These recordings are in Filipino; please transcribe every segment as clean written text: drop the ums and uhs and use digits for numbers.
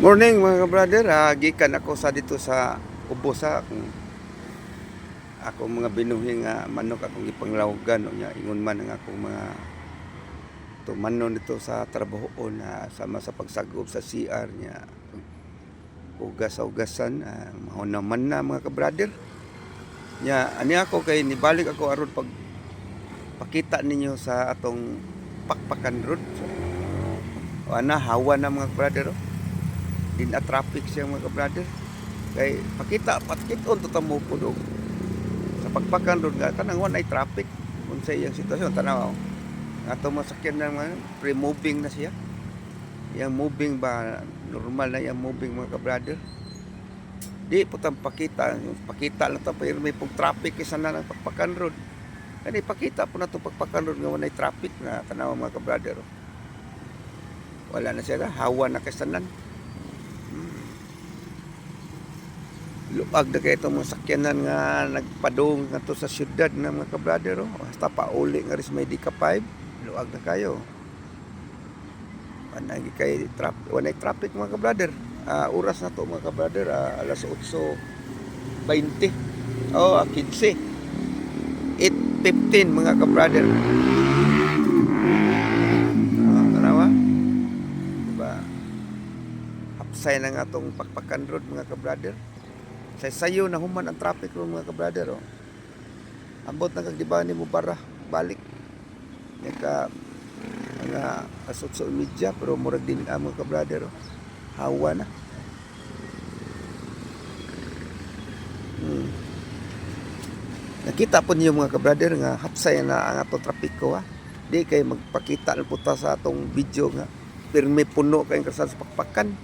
Morning mga brother, gikan ako sa dito sa ubos sa akong mga binuhing manok akong ipanglawgan nya ingon man ang akong mga tumanon dito sa trabahoon sama sa pagsagop sa CR nya ugas sa ugasan mao naman na mga ka-brother nya ani ako kay nibalik ako aron pag pakita ninyo sa atong pakpakan road o hawa na mga brother din traffic siya mga brother kay pakita patkiton to tamo pudog sa pagpakan road nga kanang one ay traffic unsay iyang sitwasyon tanaw ato masakyan na mga pre-moving na siya yang moving ba normal na yang moving mga brother di putang pakita lang ta pero may pug traffic isa na ng pagpakan road kani pakita po na to pagpakan road nga one ay traffic na tanaw mga brother wala na siya hawa na kasanan. Luag na kayo itong mga sakyanan nga nagpadong nga to sa syudad na mga ka-brother hasta pauli nga rin may DK5 luag na kayo wanay traffic mga ka-brother oras na to mga ka-brother alas 8:20 15 8:15 mga ka-brother tanawa diba hapsay na nga itong pakpakan road mga ka-brother sayo na human ang traffic ro mga ka-brother ambot na kag diba ni mo bara balik ka mga social media pero murag din mga ka-brother hawa na nakita po niyo mga ka-brother nga hapsay na ang atong trapiko di kay magpakita na puta sa atong video nga pirmi puno kay kasal sa pakpakan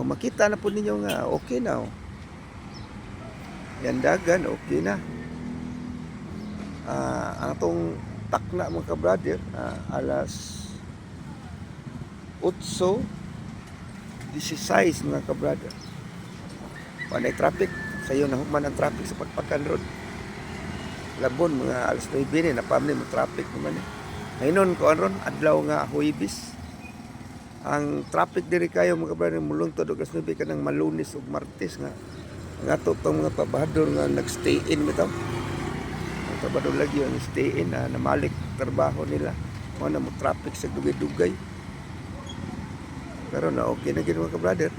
makita na po ninyo nga okay na yan dagan okay na ang atong takna mga ka-brother alas 8:16 mga ka-brother panay traffic sayo na human ang traffic sa pagpakan road labon mga alas 9 na napamli mo traffic naman aynon ko aron adlaw nga Huwebes ang traffic diri kayo mga ka-brother mulong todo alas 9 kanang Malunes ug Martes nga ato tong mga trabahador nga nagstay in bitaw ang trabahador lagi ang stay in namalik trabaho nila mo na mo traffic sa dugay-dugay pero na okay na gid mga ka-brother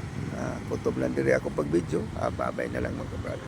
kutob lang diri ako pag video babay na lang mga ka-brother.